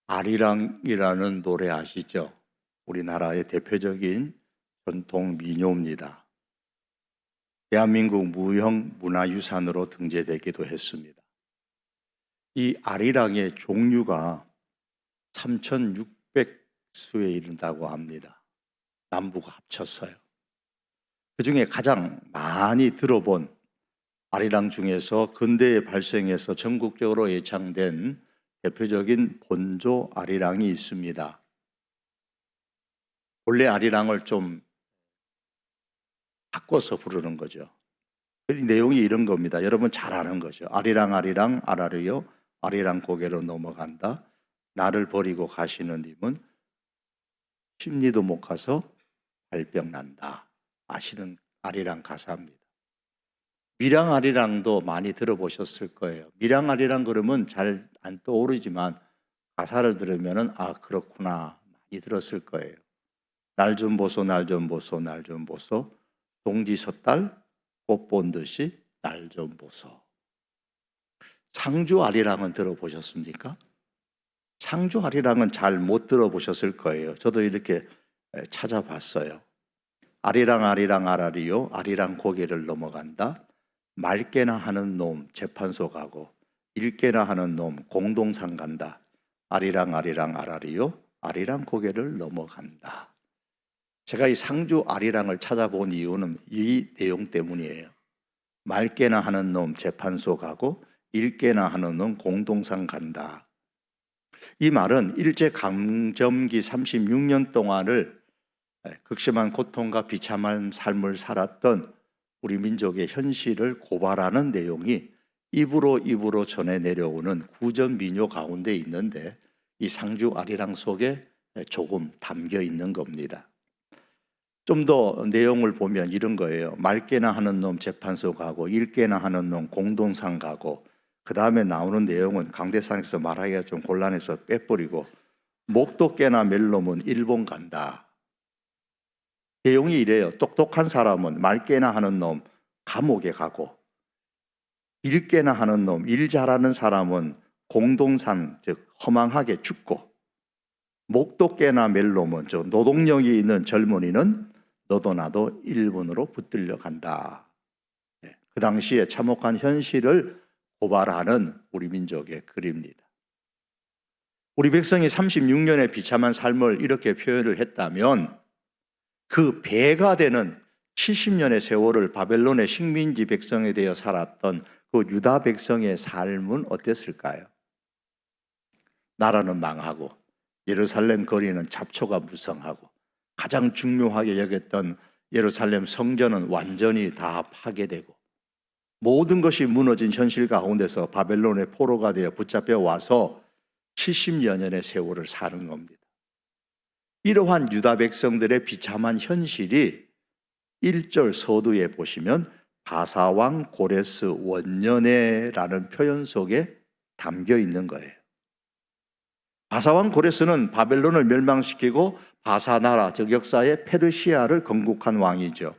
아리랑이라는 노래 아시죠? 우리나라의 대표적인 전통 민요입니다. 대한민국 무형 문화유산으로 등재되기도 했습니다. 이 아리랑의 종류가 3,600수에 이른다고 합니다. 남북 합쳤어요. 그 중에 가장 많이 들어본 아리랑 중에서 근대에 발생해서 전국적으로 예창된 대표적인 본조 아리랑이 있습니다. 본래 아리랑을 좀 바꿔서 부르는 거죠. 이 내용이 이런 겁니다. 여러분 잘 아는 거죠. 아리랑 아리랑 아라리요 아리랑 고개로 넘어간다. 나를 버리고 가시는 님은 십리도 못 가서 발병 난다. 아시는 아리랑 가사입니다. 밀양 아리랑도 많이 들어보셨을 거예요. 밀양 아리랑 그러면 잘 안 떠오르지만 가사를 들으면 아 그렇구나 많이 들었을 거예요. 날 좀 보소 날 좀 보소 날 좀 보소 동지 섣달 꽃 본 듯이 날 좀 보소. 상주 아리랑은 들어보셨습니까? 상주 아리랑은 잘 못 들어보셨을 거예요. 저도 이렇게 찾아봤어요. 아리랑 아리랑 아라리요 아리랑 고개를 넘어간다. 말깨나 하는 놈 재판소 가고 읽게나 하는 놈 공동상 간다. 아리랑 아리랑 아라리요 아리랑 고개를 넘어간다. 제가 이 상주 아리랑을 찾아본 이유는 이 내용 때문이에요. 말깨나 하는 놈 재판소 가고 읽게나 하는 놈 공동상 간다. 이 말은 일제강점기 36년 동안을 극심한 고통과 비참한 삶을 살았던 우리 민족의 현실을 고발하는 내용이 입으로 입으로 전해 내려오는 구전 민요 가운데 있는데 이 상주 아리랑 속에 조금 담겨 있는 겁니다. 좀 더 내용을 보면 이런 거예요. 말깨나 하는 놈 재판소 가고 읽게나 하는 놈 공동상 가고 그 다음에 나오는 내용은 강대상에서 말하기가 좀 곤란해서 빼버리고 목도 깨나 멜 놈은 일본 간다. 내용이 이래요. 똑똑한 사람은 말깨나 하는 놈 감옥에 가고 읽게나 하는 놈 일 잘하는 사람은 공동상 즉 허망하게 죽고 목도 깨나 멜 놈은 저 노동력이 있는 젊은이는 너도 나도 일본으로 붙들려 간다. 그 당시에 참혹한 현실을 고발하는 우리 민족의 글입니다. 우리 백성이 36년의 비참한 삶을 이렇게 표현을 했다면 그 배가 되는 70년의 세월을 바벨론의 식민지 백성에 대해 살았던 그 유다 백성의 삶은 어땠을까요? 나라는 망하고 예루살렘 거리는 잡초가 무성하고 가장 중요하게 여겼던 예루살렘 성전은 완전히 다 파괴되고 모든 것이 무너진 현실 가운데서 바벨론의 포로가 되어 붙잡혀 와서 70여 년의 세월을 사는 겁니다. 이러한 유다 백성들의 비참한 현실이 1절 서두에 보시면 바사왕 고레스 원년에라는 표현 속에 담겨 있는 거예요. 바사왕 고레스는 바벨론을 멸망시키고 바사나라 즉 역사의 페르시아를 건국한 왕이죠.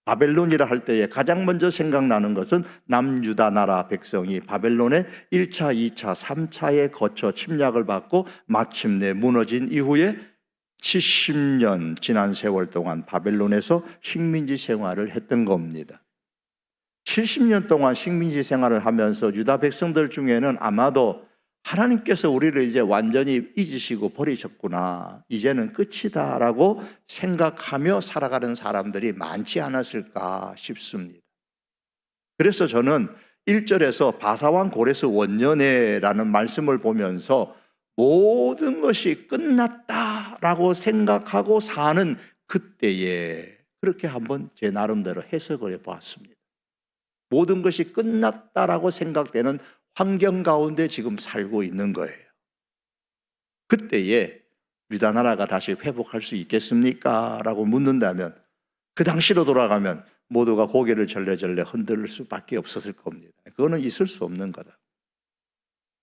바벨론이라 할 때에 가장 먼저 생각나는 것은 남유다 나라 백성이 바벨론의 1차, 2차, 3차에 거쳐 침략을 받고 마침내 무너진 이후에 70년 지난 세월 동안 바벨론에서 식민지 생활을 했던 겁니다. 70년 동안 식민지 생활을 하면서 유다 백성들 중에는 아마도 하나님께서 우리를 이제 완전히 잊으시고 버리셨구나, 이제는 끝이다라고 생각하며 살아가는 사람들이 많지 않았을까 싶습니다. 그래서 저는 1절에서 바사왕 고레스 원년에라는 말씀을 보면서 모든 것이 끝났다라고 생각하고 사는 그때에 그렇게 한번 제 나름대로 해석을 해보았습니다. 모든 것이 끝났다라고 생각되는 환경 가운데 지금 살고 있는 거예요. 그때에 유다 나라가 다시 회복할 수 있겠습니까? 라고 묻는다면 그 당시로 돌아가면 모두가 고개를 절레절레 흔들 수밖에 없었을 겁니다. 그거는 있을 수 없는 거다.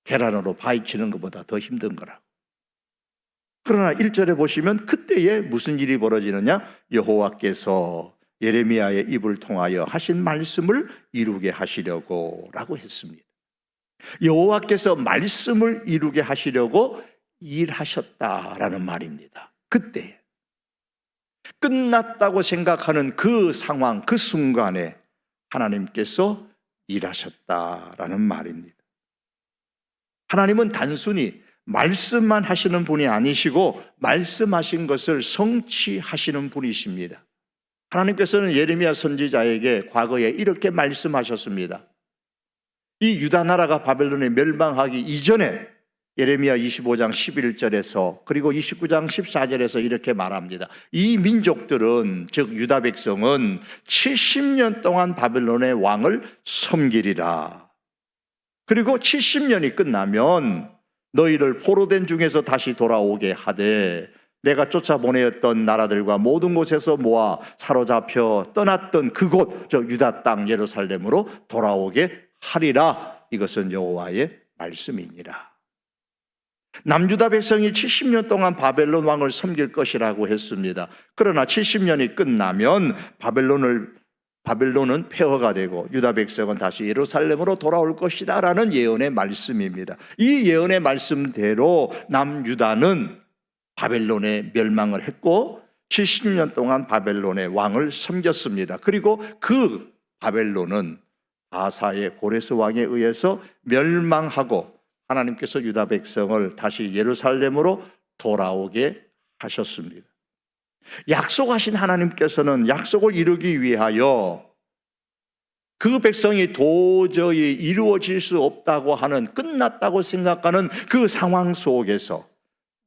계란으로 바위치는 것보다 더 힘든 거라고. 그러나 1절에 보시면 그때에 무슨 일이 벌어지느냐? 여호와께서 예레미야의 입을 통하여 하신 말씀을 이루게 하시려고 라고 했습니다. 여호와께서 말씀을 이루게 하시려고 일하셨다라는 말입니다. 그때 끝났다고 생각하는 그 상황, 그 순간에 하나님께서 일하셨다라는 말입니다. 하나님은 단순히 말씀만 하시는 분이 아니시고 말씀하신 것을 성취하시는 분이십니다. 하나님께서는 예레미야 선지자에게 과거에 이렇게 말씀하셨습니다. 이 유다 나라가 바벨론에 멸망하기 이전에 예레미야 25장 11절에서 그리고 29장 14절에서 이렇게 말합니다. 이 민족들은, 즉 유다 백성은 70년 동안 바벨론의 왕을 섬기리라. 그리고 70년이 끝나면 너희를 포로된 중에서 다시 돌아오게 하되 내가 쫓아보내었던 나라들과 모든 곳에서 모아 사로잡혀 떠났던 그곳, 저 유다 땅 예루살렘으로 돌아오게 하리라. 이것은 여호와의 말씀이니라. 남유다 백성이 70년 동안 바벨론 왕을 섬길 것이라고 했습니다. 그러나 70년이 끝나면 바벨론은 폐허가 되고 유다 백성은 다시 예루살렘으로 돌아올 것이다 라는 예언의 말씀입니다. 이 예언의 말씀대로 남유다는 바벨론에 멸망을 했고 70년 동안 바벨론의 왕을 섬겼습니다. 그리고 그 바벨론은 바사의 고레스 왕에 의해서 멸망하고 하나님께서 유다 백성을 다시 예루살렘으로 돌아오게 하셨습니다. 약속하신 하나님께서는 약속을 이루기 위하여 그 백성이 도저히 이루어질 수 없다고 하는, 끝났다고 생각하는 그 상황 속에서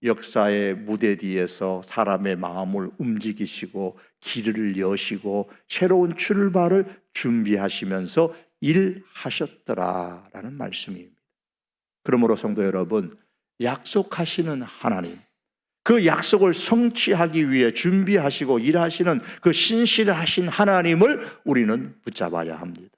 역사의 무대 뒤에서 사람의 마음을 움직이시고 길을 여시고 새로운 출발을 준비하시면서 일하셨더라라는 말씀입니다. 그러므로 성도 여러분, 약속하시는 하나님, 그 약속을 성취하기 위해 준비하시고 일하시는 그 신실하신 하나님을 우리는 붙잡아야 합니다.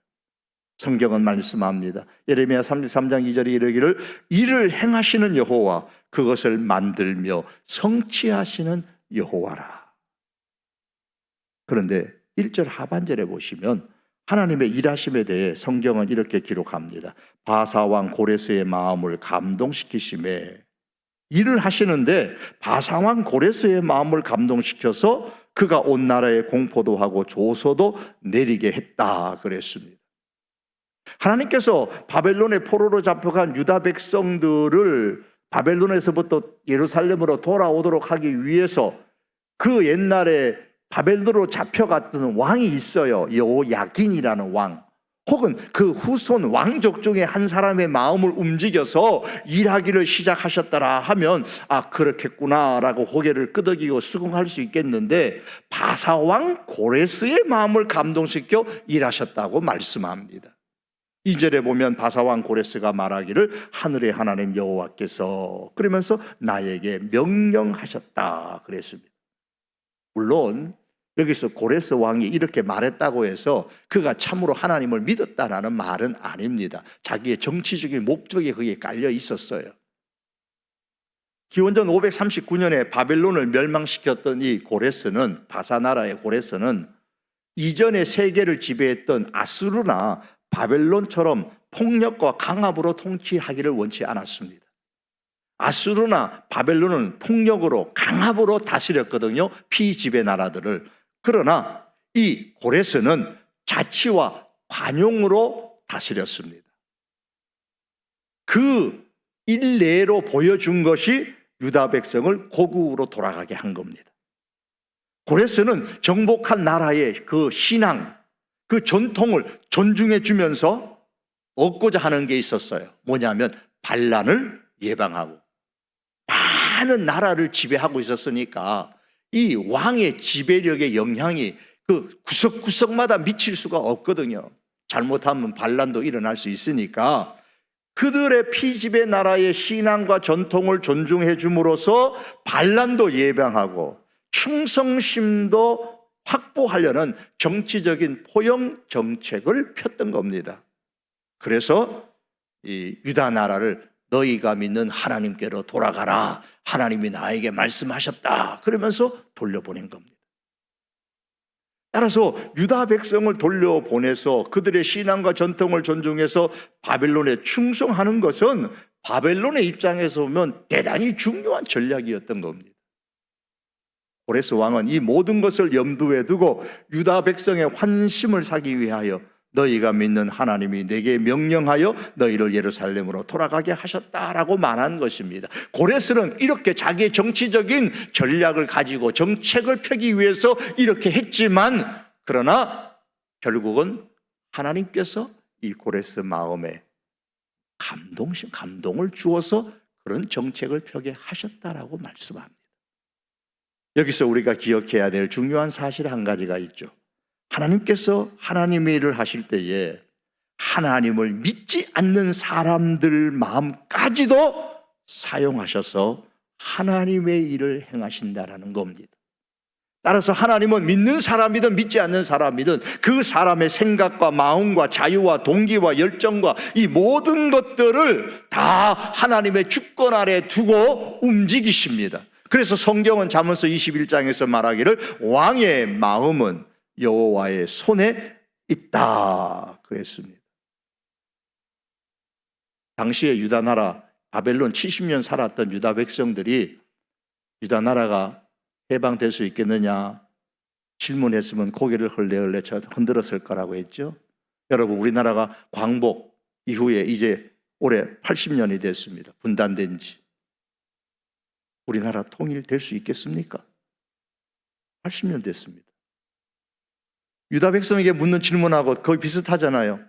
성경은 말씀합니다. 예레미야 33장 2절에 이르기를 일을 행하시는 여호와, 그것을 만들며 성취하시는 여호와라. 그런데 1절 하반절에 보시면 하나님의 일하심에 대해 성경은 이렇게 기록합니다. 바사왕 고레스의 마음을 감동시키심에, 일을 하시는데 바사왕 고레스의 마음을 감동시켜서 그가 온 나라에 공포도 하고 조소도 내리게 했다 그랬습니다. 하나님께서 바벨론의 포로로 잡혀간 유다 백성들을 바벨론에서부터 예루살렘으로 돌아오도록 하기 위해서 그 옛날에 바벨론으로 잡혀갔던 왕이 있어요. 여호야긴이라는 왕, 혹은 그 후손 왕족 중에 한 사람의 마음을 움직여서 일하기를 시작하셨더라 하면 그렇겠구나라고 고개를 끄덕이고 수긍할 수 있겠는데, 바사왕 고레스의 마음을 감동시켜 일하셨다고 말씀합니다. 2절에 보면 바사왕 고레스가 말하기를 하늘의 하나님 여호와께서 그러면서 나에게 명령하셨다 그랬습니다. 물론 여기서 고레스 왕이 이렇게 말했다고 해서 그가 참으로 하나님을 믿었다라는 말은 아닙니다. 자기의 정치적인 목적이 거기에 깔려 있었어요. 기원전 539년에 바벨론을 멸망시켰던 이 고레스는, 바사나라의 고레스는 이전에 세계를 지배했던 아수르나 바벨론처럼 폭력과 강압으로 통치하기를 원치 않았습니다. 아수르나 바벨론은 폭력으로, 강압으로 다스렸거든요, 피지배 나라들을. 그러나 이 고레스는 자치와 관용으로 다스렸습니다. 그 일례로 보여준 것이 유다 백성을 고국으로 돌아가게 한 겁니다. 고레스는 정복한 나라의 그 신앙, 그 전통을 존중해 주면서 얻고자 하는 게 있었어요. 뭐냐면 반란을 예방하고, 많은 나라를 지배하고 있었으니까 이 왕의 지배력의 영향이 그 구석구석마다 미칠 수가 없거든요. 잘못하면 반란도 일어날 수 있으니까 그들의 피지배 나라의 신앙과 전통을 존중해 줌으로써 반란도 예방하고 충성심도 확보하려는 정치적인 포용 정책을 폈던 겁니다. 그래서 이 유다 나라를 너희가 믿는 하나님께로 돌아가라, 하나님이 나에게 말씀하셨다 그러면서 돌려보낸 겁니다. 따라서 유다 백성을 돌려보내서 그들의 신앙과 전통을 존중해서 바벨론에 충성하는 것은 바벨론의 입장에서 보면 대단히 중요한 전략이었던 겁니다. 고레스 왕은 이 모든 것을 염두에 두고 유다 백성의 환심을 사기 위하여 너희가 믿는 하나님이 내게 명령하여 너희를 예루살렘으로 돌아가게 하셨다라고 말한 것입니다. 고레스는 이렇게 자기의 정치적인 전략을 가지고 정책을 펴기 위해서 이렇게 했지만, 그러나 결국은 하나님께서 이 고레스 마음에 감동을 주어서 그런 정책을 펴게 하셨다라고 말씀합니다. 여기서 우리가 기억해야 될 중요한 사실 한 가지가 있죠. 하나님께서 하나님의 일을 하실 때에 하나님을 믿지 않는 사람들 마음까지도 사용하셔서 하나님의 일을 행하신다라는 겁니다. 따라서 하나님은 믿는 사람이든 믿지 않는 사람이든 그 사람의 생각과 마음과 자유와 동기와 열정과 이 모든 것들을 다 하나님의 주권 아래 두고 움직이십니다. 그래서 성경은 잠언서 21장에서 말하기를 왕의 마음은 여호와의 손에 있다 그랬습니다. 당시에 유다 나라 바벨론 70년 살았던 유다 백성들이 유다 나라가 해방될 수 있겠느냐 질문했으면 고개를 흘레흘레 흔들었을 거라고 했죠. 여러분, 우리나라가 광복 이후에 이제 올해 80년이 됐습니다. 분단된 지. 우리나라 통일될 수 있겠습니까? 80년 됐습니다. 유다 백성에게 묻는 질문하고 거의 비슷하잖아요.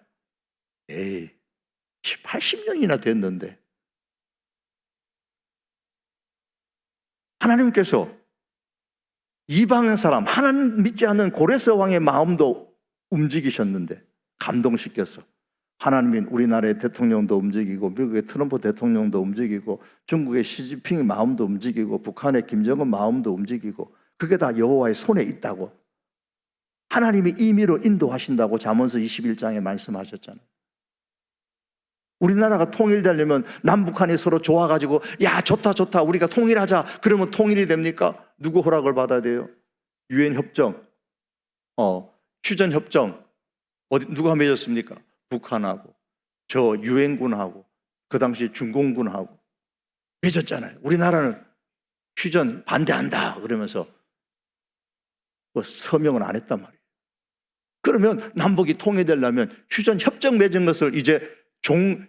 에이, 80년이나 됐는데 하나님께서 이방의 사람, 하나님 믿지 않는 고레스 왕의 마음도 움직이셨는데 감동시켜서 하나님은 우리나라의 대통령도 움직이고 미국의 트럼프 대통령도 움직이고 중국의 시진핑의 마음도 움직이고 북한의 김정은 마음도 움직이고 그게 다 여호와의 손에 있다고 하나님이 임의로 인도하신다고 잠언서 21장에 말씀하셨잖아요. 우리나라가 통일되려면 남북한이 서로 좋아가지고 야 좋다 우리가 통일하자 그러면 통일이 됩니까? 누구 허락을 받아야 돼요? 유엔 협정, 휴전 협정 누가 맺었습니까? 북한하고 저 유엔군하고 그 당시 중공군하고 맺었잖아요. 우리나라는 휴전 반대한다 그러면서 서명을 안 했단 말이에요. 그러면 남북이 통일되려면 휴전 협정 맺은 것을 이제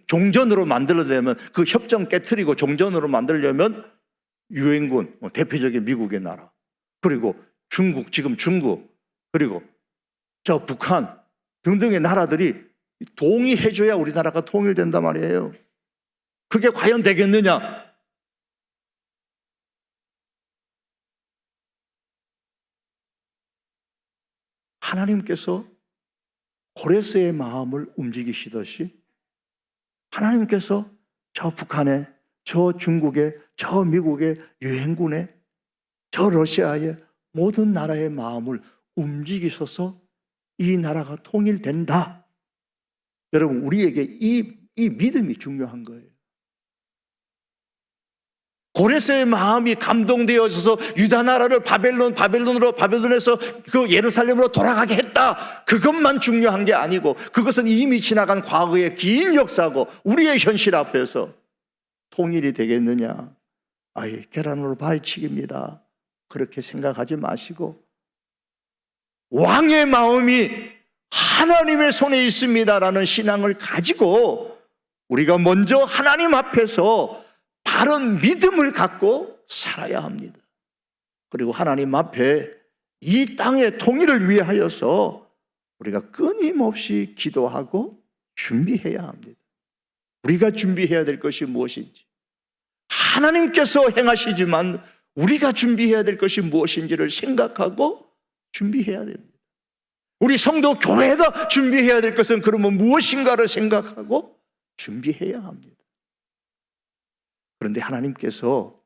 종전으로 만들어내면 그 협정 깨트리고 종전으로 만들려면 유엔군, 대표적인 미국의 나라, 그리고 중국, 지금 중국, 그리고 저 북한 등등의 나라들이 동의해줘야 우리나라가 통일된단 말이에요. 그게 과연 되겠느냐? 하나님께서 고레스의 마음을 움직이시듯이 하나님께서 저 북한에, 저 중국에, 저 미국의 유엔군에, 저 러시아의 모든 나라의 마음을 움직이셔서 이 나라가 통일된다. 여러분, 우리에게 이 믿음이 중요한 거예요. 고레스의 마음이 감동되어져서 유다 나라를 바벨론에서 그 예루살렘으로 돌아가게 했다. 그것만 중요한 게 아니고 그것은 이미 지나간 과거의 긴 역사고 우리의 현실 앞에서 통일이 되겠느냐? 아예 계란으로 발치기입니다. 그렇게 생각하지 마시고 왕의 마음이 하나님의 손에 있습니다라는 신앙을 가지고 우리가 먼저 하나님 앞에서 바른 믿음을 갖고 살아야 합니다. 그리고 하나님 앞에 이 땅의 통일을 위하여서 우리가 끊임없이 기도하고 준비해야 합니다. 우리가 준비해야 될 것이 무엇인지, 하나님께서 행하시지만 우리가 준비해야 될 것이 무엇인지를 생각하고 준비해야 됩니다. 우리 성도 교회가 준비해야 될 것은 그러면 무엇인가를 생각하고 준비해야 합니다. 그런데 하나님께서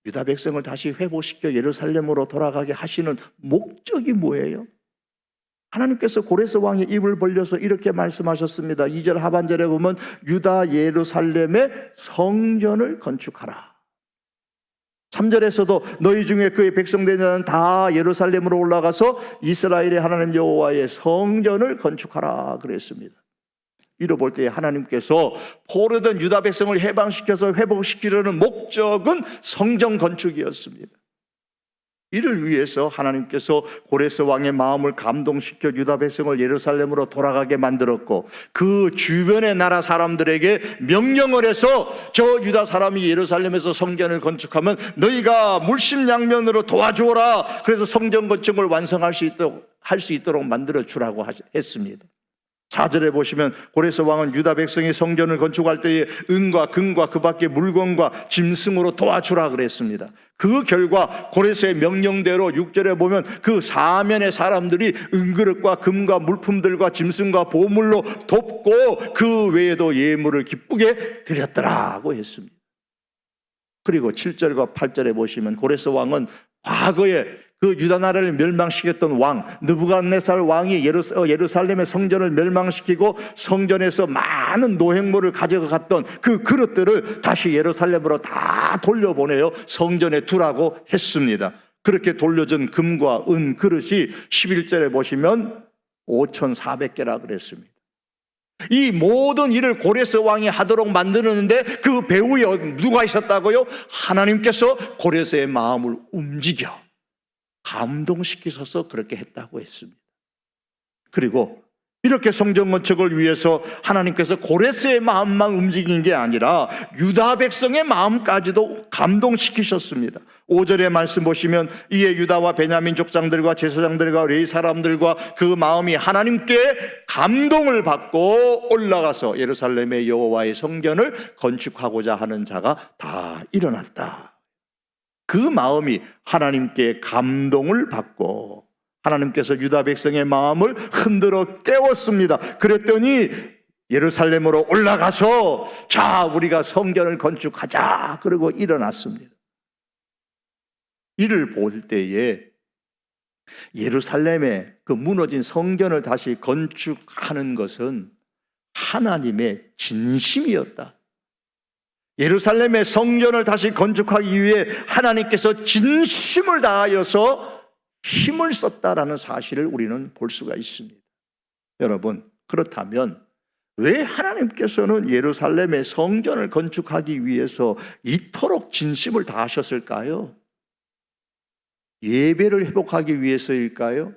유다 백성을 다시 회복시켜 예루살렘으로 돌아가게 하시는 목적이 뭐예요? 하나님께서 고레스 왕의 입을 벌려서 이렇게 말씀하셨습니다. 2절 하반절에 보면 유다 예루살렘의 성전을 건축하라. 3절에서도 너희 중에 그의 백성되는 다 예루살렘으로 올라가서 이스라엘의 하나님 여호와의 성전을 건축하라 그랬습니다. 이로 볼 때 하나님께서 포로된 유다 백성을 해방시켜서 회복시키려는 목적은 성전 건축이었습니다. 이를 위해서 하나님께서 고레스 왕의 마음을 감동시켜 유다 백성을 예루살렘으로 돌아가게 만들었고, 그 주변의 나라 사람들에게 명령을 해서 저 유다 사람이 예루살렘에서 성전을 건축하면 너희가 물심양면으로 도와주어라. 그래서 성전 건축을 완성할 수 있도록 만들어 주라고 했습니다. 4절에 보시면 고레스 왕은 유다 백성이 성전을 건축할 때에 은과 금과 그 밖의 물건과 짐승으로 도와주라 그랬습니다. 그 결과 고레스의 명령대로 6절에 보면 그 사면의 사람들이 은그릇과 금과 물품들과 짐승과 보물로 돕고 그 외에도 예물을 기쁘게 드렸더라고 했습니다. 그리고 7절과 8절에 보시면 고레스 왕은 과거에 그 유다 나라를 멸망시켰던 왕 느부갓네살 왕이 예루살렘의 성전을 멸망시키고 성전에서 많은 노획물을 가져갔던 그 그릇들을 다시 예루살렘으로 다 돌려보내어 성전에 두라고 했습니다. 그렇게 돌려준 금과 은 그릇이 11절에 보시면 5,400개라 그랬습니다. 이 모든 일을 고레스 왕이 하도록 만드는데 그 배후에 누가 있었다고요? 하나님께서 고레스의 마음을 움직여 감동시키셔서 그렇게 했다고 했습니다. 그리고 이렇게 성전 건축을 위해서 하나님께서 고레스의 마음만 움직인 게 아니라 유다 백성의 마음까지도 감동시키셨습니다. 5절의 말씀 보시면 이에 유다와 베냐민 족장들과 제사장들과 레위 사람들과 그 마음이 하나님께 감동을 받고 올라가서 예루살렘의 여호와의 성전을 건축하고자 하는 자가 다 일어났다. 그 마음이 하나님께 감동을 받고 하나님께서 유다 백성의 마음을 흔들어 깨웠습니다. 그랬더니 예루살렘으로 올라가서 자, 우리가 성전을 건축하자. 그러고 일어났습니다. 이를 볼 때에 예루살렘의 그 무너진 성전을 다시 건축하는 것은 하나님의 진심이었다. 예루살렘의 성전을 다시 건축하기 위해 하나님께서 진심을 다하여서 힘을 썼다라는 사실을 우리는 볼 수가 있습니다. 여러분, 그렇다면 왜 하나님께서는 예루살렘의 성전을 건축하기 위해서 이토록 진심을 다하셨을까요? 예배를 회복하기 위해서일까요?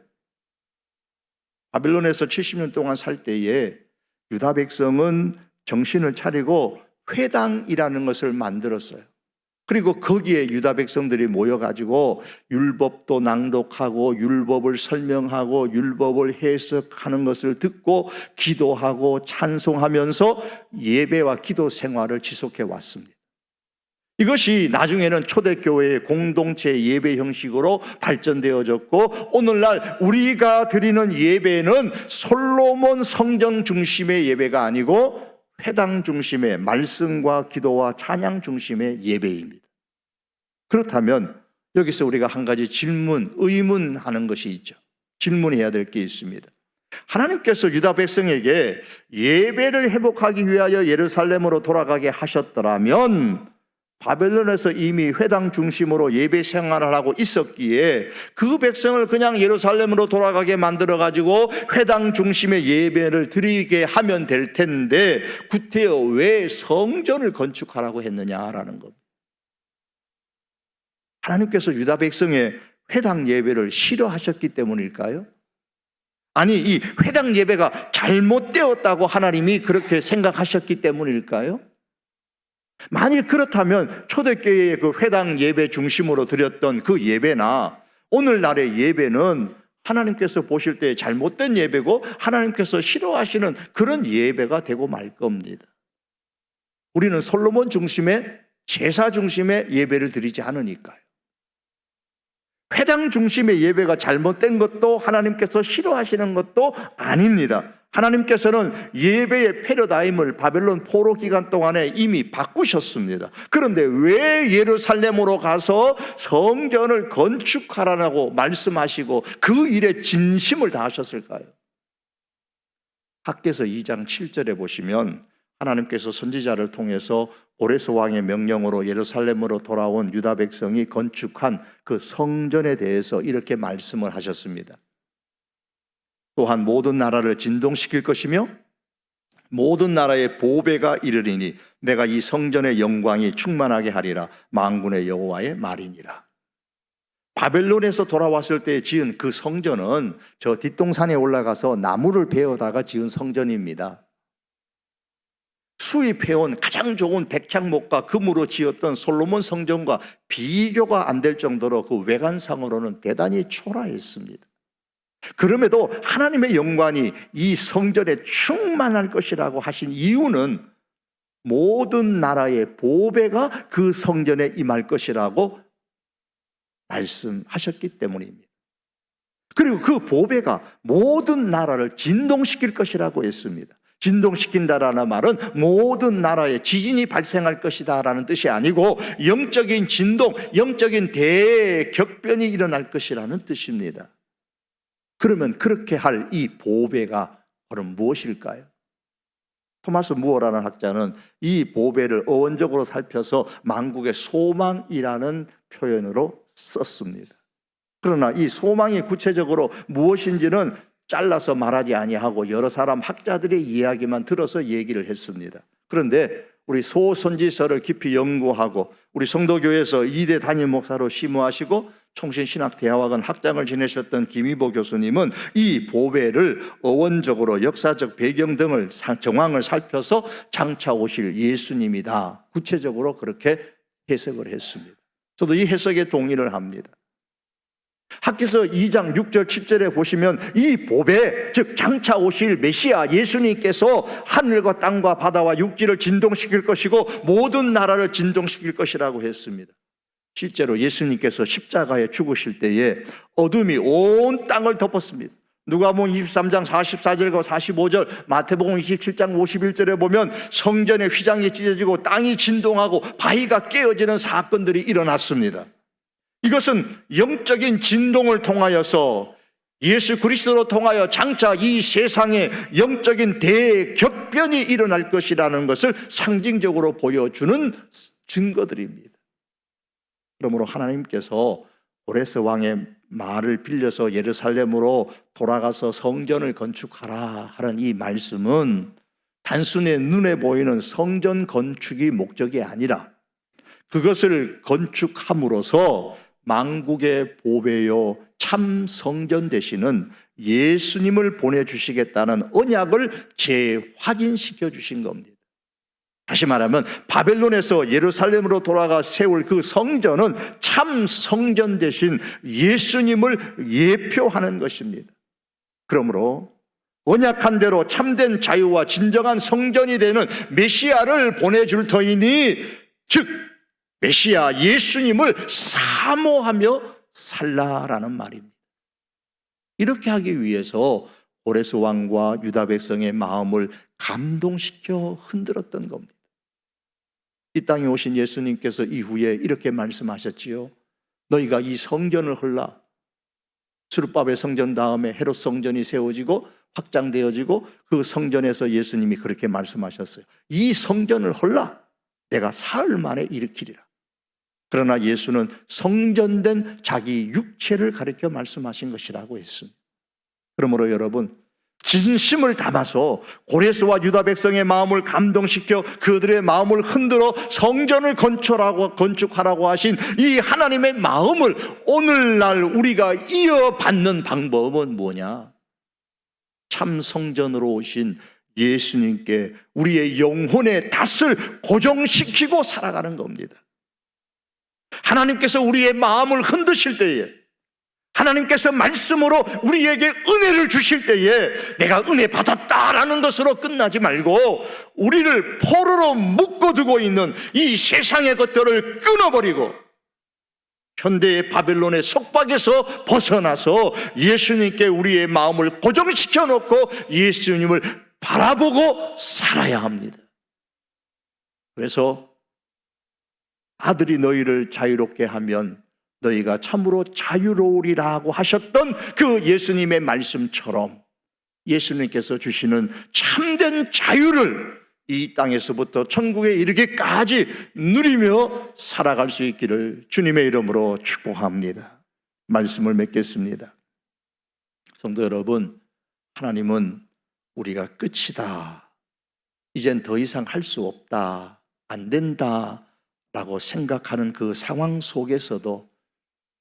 바빌론에서 70년 동안 살 때에 유다 백성은 정신을 차리고 회당이라는 것을 만들었어요. 그리고 거기에 유다 백성들이 모여가지고 율법도 낭독하고 율법을 설명하고 율법을 해석하는 것을 듣고 기도하고 찬송하면서 예배와 기도 생활을 지속해 왔습니다. 이것이 나중에는 초대교회의 공동체 예배 형식으로 발전되어졌고, 오늘날 우리가 드리는 예배는 솔로몬 성전 중심의 예배가 아니고 회당 중심의 말씀과 기도와 찬양 중심의 예배입니다. 그렇다면 여기서 우리가 한 가지 의문하는 것이 있죠. 질문해야 될 게 있습니다. 하나님께서 유다 백성에게 예배를 회복하기 위하여 예루살렘으로 돌아가게 하셨더라면 바벨론에서 이미 회당 중심으로 예배 생활을 하고 있었기에 그 백성을 그냥 예루살렘으로 돌아가게 만들어가지고 회당 중심의 예배를 드리게 하면 될 텐데 구태여 왜 성전을 건축하라고 했느냐라는 겁니다. 하나님께서 유다 백성의 회당 예배를 싫어하셨기 때문일까요? 아니, 이 회당 예배가 잘못되었다고 하나님이 그렇게 생각하셨기 때문일까요? 만일 그렇다면 초대교회의 그 회당 예배 중심으로 드렸던 그 예배나 오늘날의 예배는 하나님께서 보실 때 잘못된 예배고 하나님께서 싫어하시는 그런 예배가 되고 말 겁니다. 우리는 솔로몬 중심의 제사 중심의 예배를 드리지 않으니까요. 회당 중심의 예배가 잘못된 것도 하나님께서 싫어하시는 것도 아닙니다. 하나님께서는 예배의 패러다임을 바벨론 포로 기간 동안에 이미 바꾸셨습니다. 그런데 왜 예루살렘으로 가서 성전을 건축하라고 말씀하시고 그 일에 진심을 다하셨을까요? 학개서 2장 7절에 보시면 하나님께서 선지자를 통해서 고레스 왕의 명령으로 예루살렘으로 돌아온 유다 백성이 건축한 그 성전에 대해서 이렇게 말씀을 하셨습니다. 또한 모든 나라를 진동시킬 것이며 모든 나라의 보배가 이르리니 내가 이 성전의 영광이 충만하게 하리라. 만군의 여호와의 말이니라. 바벨론에서 돌아왔을 때 지은 그 성전은 저 뒷동산에 올라가서 나무를 베어다가 지은 성전입니다. 수입해온 가장 좋은 백향목과 금으로 지었던 솔로몬 성전과 비교가 안 될 정도로 그 외관상으로는 대단히 초라했습니다. 그럼에도 하나님의 영광이 이 성전에 충만할 것이라고 하신 이유는 모든 나라의 보배가 그 성전에 임할 것이라고 말씀하셨기 때문입니다. 그리고 그 보배가 모든 나라를 진동시킬 것이라고 했습니다. 진동시킨다라는 말은 모든 나라에 지진이 발생할 것이다 라는 뜻이 아니고 영적인 진동, 영적인 대격변이 일어날 것이라는 뜻입니다. 그러면 그렇게 할 이 보배가 그럼 무엇일까요? 토마스 무어라는 학자는 이 보배를 어원적으로 살펴서 만국의 소망이라는 표현으로 썼습니다. 그러나 이 소망이 구체적으로 무엇인지는 잘라서 말하지 아니하고 여러 사람 학자들의 이야기만 들어서 얘기를 했습니다. 그런데 우리 소선지서를 깊이 연구하고 우리 성도교회에서 2대 담임 목사로 심우하시고 총신신학대학원 학장을 지내셨던 김희보 교수님은 이 보배를 어원적으로 역사적 배경 등을 정황을 살펴서 장차 오실 예수님이다, 구체적으로 그렇게 해석을 했습니다. 저도 이 해석에 동의를 합니다. 학개서 2장 6절 7절에 보시면 이 보배, 즉 장차 오실 메시아 예수님께서 하늘과 땅과 바다와 육지를 진동시킬 것이고 모든 나라를 진동시킬 것이라고 했습니다. 실제로 예수님께서 십자가에 죽으실 때에 어둠이 온 땅을 덮었습니다. 누가복음 23장 44절과 45절, 마태복음 27장 51절에 보면 성전의 휘장이 찢어지고 땅이 진동하고 바위가 깨어지는 사건들이 일어났습니다. 이것은 영적인 진동을 통하여서 예수 그리스도로 통하여 장차 이 세상에 영적인 대격변이 일어날 것이라는 것을 상징적으로 보여주는 증거들입니다. 그러므로 하나님께서 고레스 왕의 말을 빌려서 예루살렘으로 돌아가서 성전을 건축하라 하는 이 말씀은 단순히 눈에 보이는 성전 건축이 목적이 아니라 그것을 건축함으로써 만국의 보배요 참 성전 되시는 예수님을 보내주시겠다는 언약을 재확인시켜 주신 겁니다. 다시 말하면 바벨론에서 예루살렘으로 돌아가 세울 그 성전은 참 성전 되신 예수님을 예표하는 것입니다. 그러므로 언약한 대로 참된 자유와 진정한 성전이 되는 메시아를 보내줄 터이니, 즉 메시아 예수님을 사모하며 살라라는 말입니다. 이렇게 하기 위해서 고레스 왕과 유다 백성의 마음을 감동시켜 흔들었던 겁니다. 이 땅에 오신 예수님께서 이후에 이렇게 말씀하셨지요. 너희가 이 성전을 헐라. 스룹바벨 성전 다음에 헤롯 성전이 세워지고 확장되어지고 그 성전에서 예수님이 그렇게 말씀하셨어요. 이 성전을 헐라. 내가 사흘 만에 일으키리라. 그러나 예수는 성전된 자기 육체를 가리켜 말씀하신 것이라고 했습니다. 그러므로 여러분, 진심을 담아서 고레스와 유다 백성의 마음을 감동시켜 그들의 마음을 흔들어 성전을 건축하라고 하신 이 하나님의 마음을 오늘날 우리가 이어받는 방법은 뭐냐? 참 성전으로 오신 예수님께 우리의 영혼의 닷을 고정시키고 살아가는 겁니다. 하나님께서 우리의 마음을 흔드실 때에, 하나님께서 말씀으로 우리에게 은혜를 주실 때에 내가 은혜 받았다라는 것으로 끝나지 말고 우리를 포로로 묶어두고 있는 이 세상의 것들을 끊어버리고 현대의 바벨론의 속박에서 벗어나서 예수님께 우리의 마음을 고정시켜 놓고 예수님을 바라보고 살아야 합니다. 그래서 아들이 너희를 자유롭게 하면 너희가 참으로 자유로우리라고 하셨던 그 예수님의 말씀처럼 예수님께서 주시는 참된 자유를 이 땅에서부터 천국에 이르기까지 누리며 살아갈 수 있기를 주님의 이름으로 축복합니다. 말씀을 맺겠습니다. 성도 여러분, 하나님은 우리가 끝이다 이젠 더 이상 할 수 없다, 안 된다 라고 생각하는 그 상황 속에서도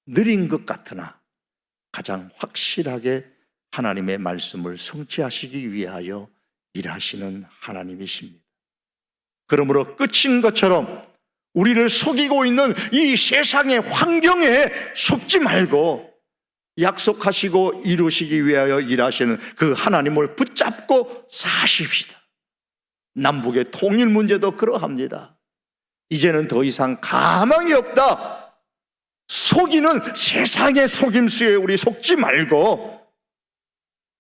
느린 것 같으나 가장 확실하게 하나님의 말씀을 성취하시기 위하여 일하시는 하나님이십니다. 그러므로 끝인 것처럼 우리를 속이고 있는 이 세상의 환경에 속지 말고 약속하시고 이루시기 위하여 일하시는 그 하나님을 붙잡고 사십시다. 남북의 통일 문제도 그러합니다. 이제는 더 이상 가망이 없다. 속이는 세상의 속임수에 우리 속지 말고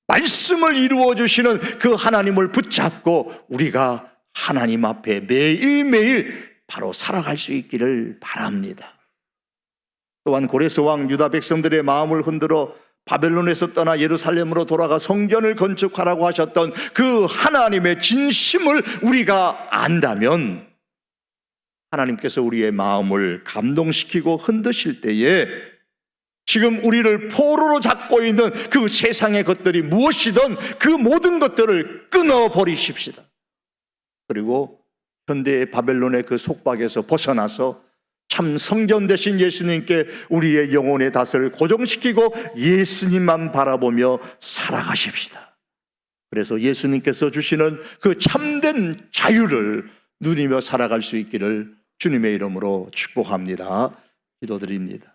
말씀을 이루어 주시는 그 하나님을 붙잡고 우리가 하나님 앞에 매일매일 바로 살아갈 수 있기를 바랍니다. 또한 고레스 왕 유다 백성들의 마음을 흔들어 바벨론에서 떠나 예루살렘으로 돌아가 성전을 건축하라고 하셨던 그 하나님의 진심을 우리가 안다면 하나님께서 우리의 마음을 감동시키고 흔드실 때에 지금 우리를 포로로 잡고 있는 그 세상의 것들이 무엇이든 그 모든 것들을 끊어버리십시다. 그리고 현대의 바벨론의 그 속박에서 벗어나서 참 성전 되신 예수님께 우리의 영혼의 닷을 고정시키고 예수님만 바라보며 살아가십시다. 그래서 예수님께서 주시는 그 참된 자유를 누리며 살아갈 수 있기를 주님의 이름으로 축복합니다. 기도드립니다.